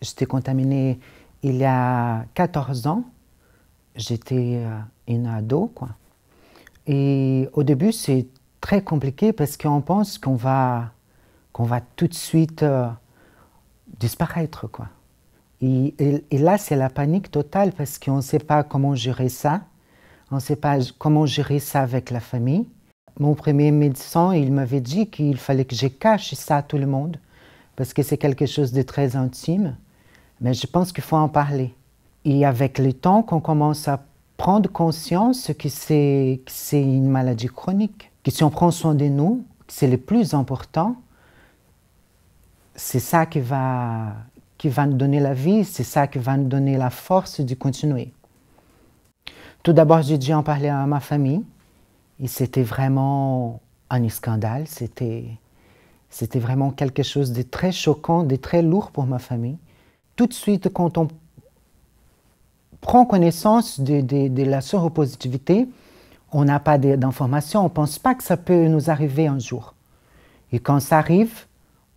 J'étais contaminée il y a 14 ans. J'étais une ado, quoi. Et au début, c'est très compliqué parce qu'on pense qu'on va tout de suite disparaître, quoi. Et là, c'est la panique totale parce qu'on ne sait pas comment gérer ça. On ne sait pas comment gérer ça avec la famille. Mon premier médecin, il m'avait dit qu'il fallait que je cache ça à tout le monde parce que c'est quelque chose de très intime. Mais je pense qu'il faut en parler. Et avec le temps, qu'on commence à prendre conscience que c'est une maladie chronique, que si on prend soin de nous, c'est le plus important, c'est ça qui va nous donner la vie, c'est ça qui va nous donner la force de continuer. Tout d'abord, j'ai dû en parler à ma famille. Et c'était vraiment un scandale. C'était vraiment quelque chose de très choquant, de très lourd pour ma famille. Tout de suite, quand on prend connaissance de la séropositivité, on n'a pas d'informations, on ne pense pas que ça peut nous arriver un jour. Et quand ça arrive,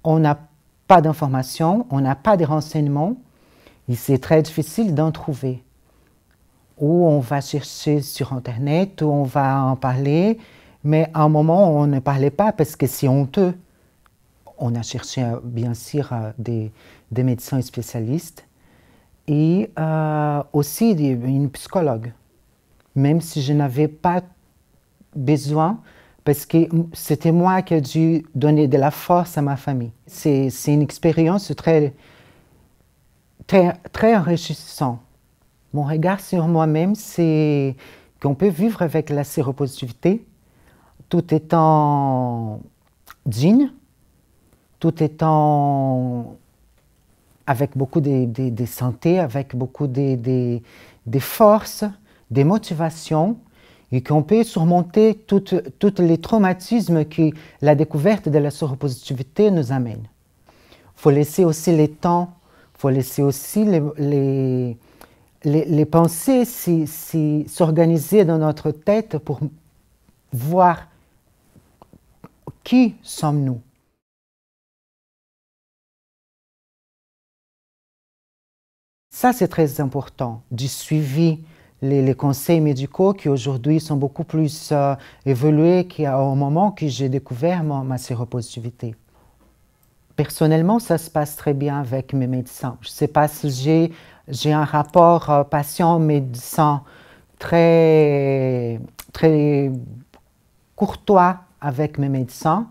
on n'a pas d'informations, on n'a pas de renseignements, et c'est très difficile d'en trouver. Ou on va chercher sur Internet, ou on va en parler, mais à un moment, on ne parlait pas parce que c'est honteux. On a cherché, bien sûr, des médecins spécialistes et aussi une psychologue, même si je n'avais pas besoin, parce que c'était moi qui ai dû donner de la force à ma famille. C'est une expérience très enrichissante. Mon regard sur moi-même, c'est qu'on peut vivre avec la séropositivité tout étant digne, tout étant avec beaucoup de santé, avec beaucoup de force, de motivation, et qu'on peut surmonter tous les traumatismes que la découverte de la séropositivité nous amène. Il faut laisser aussi le temps, il faut laisser aussi les pensées s'organiser dans notre tête pour voir qui sommes-nous. Ça, c'est très important, du suivi, les conseils médicaux qui aujourd'hui sont beaucoup plus évolués qu'au moment que j'ai découvert ma séropositivité. Personnellement, ça se passe très bien avec mes médecins. Je ne sais pas si j'ai un rapport patient-médecin très courtois avec mes médecins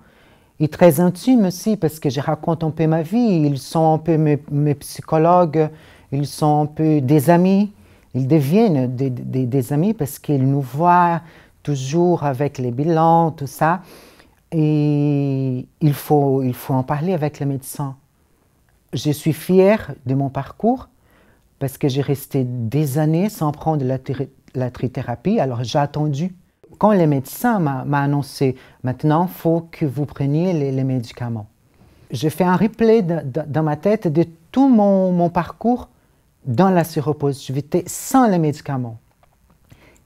et très intime aussi parce que je raconte un peu ma vie. Ils sont un peu mes psychologues, ils sont un peu des amis. Ils deviennent des amis parce qu'ils nous voient toujours avec les bilans, tout ça. Et il faut en parler avec le médecin. Je suis fière de mon parcours parce que j'ai resté des années sans prendre la trithérapie. Alors j'ai attendu. Quand le médecin m'a annoncé « Maintenant, il faut que vous preniez les médicaments », j'ai fait un replay dans ma tête de tout mon parcours dans la séropositivité sans les médicaments.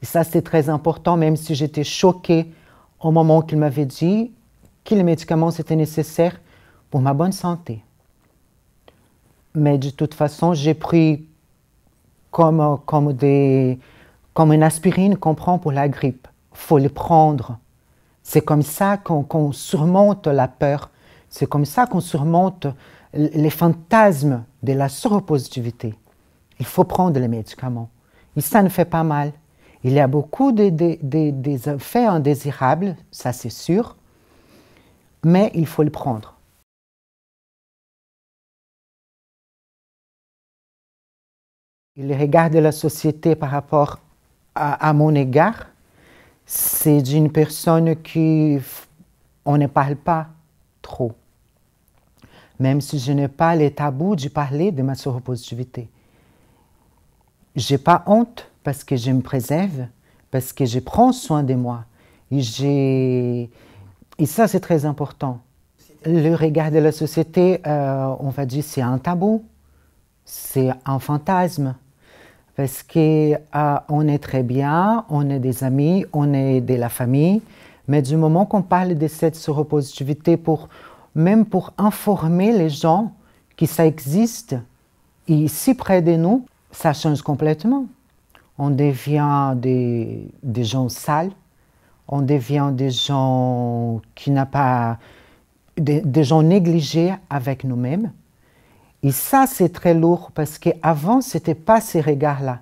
Et ça, c'est très important, même si j'étais choquée au moment qu'il m'avait dit que les médicaments, c'était nécessaire pour ma bonne santé. Mais de toute façon, j'ai pris comme une aspirine qu'on prend pour la grippe. Il faut les prendre. C'est comme ça qu'on surmonte la peur. C'est comme ça qu'on surmonte les fantasmes de la séropositivité. Il faut prendre les médicaments. Et ça ne fait pas mal. Il y a beaucoup des effets indésirables, ça c'est sûr, mais il faut le prendre. Le regard de la société par rapport à mon égard, c'est d'une personne on ne parle pas trop. Même si je n'ai pas les tabous de parler de ma séropositivité. Je n'ai pas honte parce que je me préserve, parce que je prends soin de moi. Et ça, c'est très important. Le regard de la société, on va dire, c'est un tabou, c'est un fantasme. Parce qu'on est très bien, on est des amis, on est de la famille, mais du moment qu'on parle de cette séropositivité, même pour informer les gens que ça existe, Et ici, près de nous, ça change complètement. On devient des gens sales, on devient des gens qui n'ont pas, des gens négligés avec nous-mêmes. Et ça, c'est très lourd parce qu'avant, ce n'était pas ces regards-là.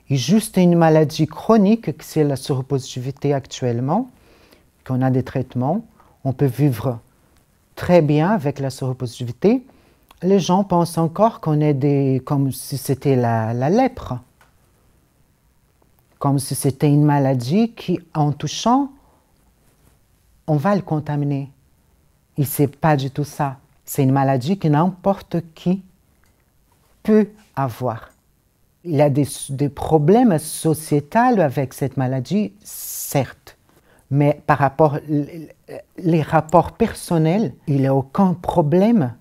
Et juste une maladie chronique, que c'est la séropositivité actuellement, qu'on a des traitements, on peut vivre très bien avec la séropositivité. Les gens pensent encore qu'on est comme si c'était la lèpre, comme si c'était une maladie qui, en touchant, on va le contaminer. Et ce n'est pas du tout ça. C'est une maladie que n'importe qui peut avoir. Il y a des problèmes sociétals avec cette maladie, certes. Mais par rapport les rapports personnels, il n'y a aucun problème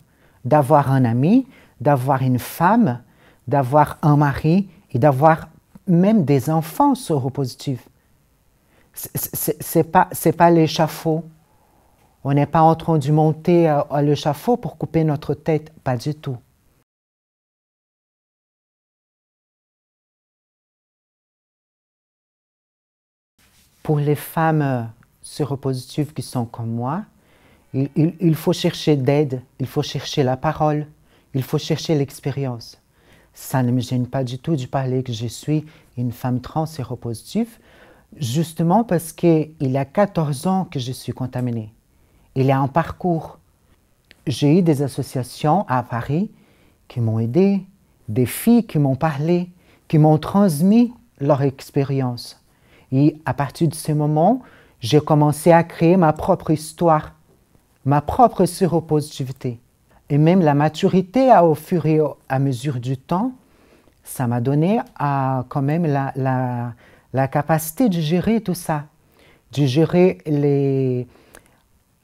d'avoir un ami, d'avoir une femme, d'avoir un mari et d'avoir même des enfants séropositifs. Ce n'est pas l'échafaud. On n'est pas en train de monter à l'échafaud pour couper notre tête, pas du tout. Pour les femmes séropositives qui sont comme moi, il faut chercher d'aide, il faut chercher la parole, il faut chercher l'expérience. Ça ne me gêne pas du tout de parler que je suis une femme trans séropositive, justement parce qu'il y a 14 ans que je suis contaminée. Il y a un parcours. J'ai eu des associations à Paris qui m'ont aidée, des filles qui m'ont parlé, qui m'ont transmis leur expérience. Et à partir de ce moment, j'ai commencé à créer ma propre histoire, ma propre séropositivité. Et même la maturité au fur et à mesure du temps, ça m'a donné quand même la capacité de gérer tout ça, de gérer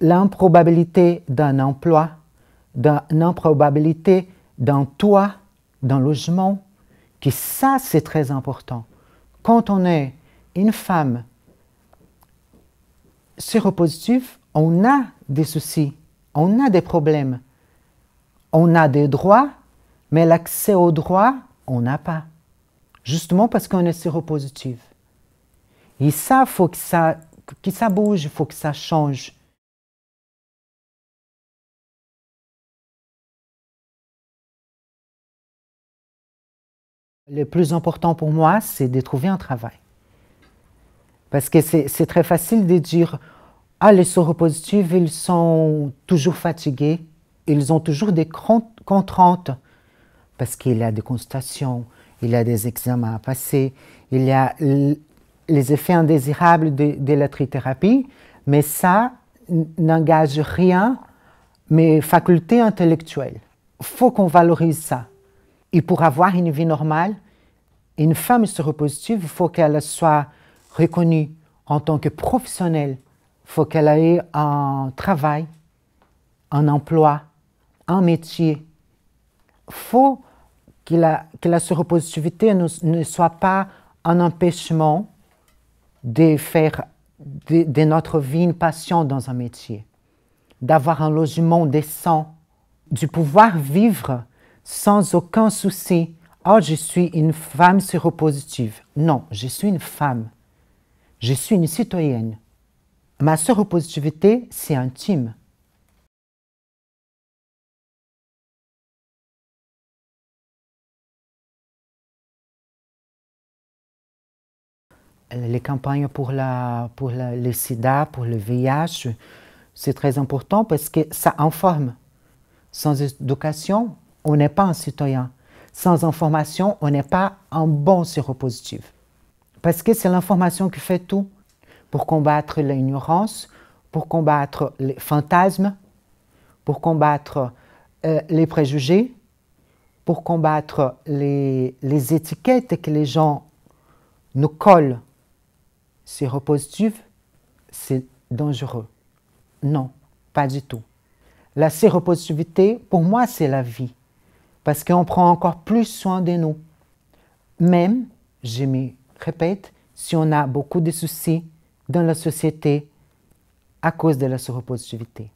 l'improbabilité d'un emploi, l'improbabilité d'un toit, d'un logement, que ça, c'est très important. Quand on est une femme séropositive, on a des soucis, on a des problèmes, on a des droits, mais l'accès aux droits, on n'a pas. Justement parce qu'on est séropositive. Et ça, il faut que ça bouge, il faut que ça change. Le plus important pour moi, c'est de trouver un travail. Parce que c'est très facile de dire « Ah, les séropositifs, ils sont toujours fatigués, ils ont toujours des contraintes. » Parce qu'il y a des consultations, il y a des examens à passer, il y a les effets indésirables de la trithérapie, mais ça n'engage rien mes facultés intellectuelles. Il faut qu'on valorise ça. Et pour avoir une vie normale, une femme séropositive, il faut qu'elle soit reconnue en tant que professionnelle. Il faut qu'elle ait un travail, un emploi, un métier. Il faut que la séropositivité ne soit pas un empêchement de faire de notre vie une passion dans un métier, d'avoir un logement décent, de pouvoir vivre sans aucun souci. « Oh, je suis une femme séropositive. » Non, je suis une femme. Je suis une citoyenne. Ma séropositivité, c'est intime. Les campagnes pour le sida, pour le VIH, c'est très important parce que ça informe. Sans éducation, on n'est pas un citoyen. Sans information, on n'est pas un bon séropositif. Parce que c'est l'information qui fait tout. Pour combattre l'ignorance, pour combattre les fantasmes, pour combattre les préjugés, pour combattre les étiquettes que les gens nous collent. Séropositif, c'est dangereux. Non, pas du tout. La séropositivité, pour moi, c'est la vie. Parce qu'on prend encore plus soin de nous. Même, je me répète, si on a beaucoup de soucis dans la société à cause de la séropositivité.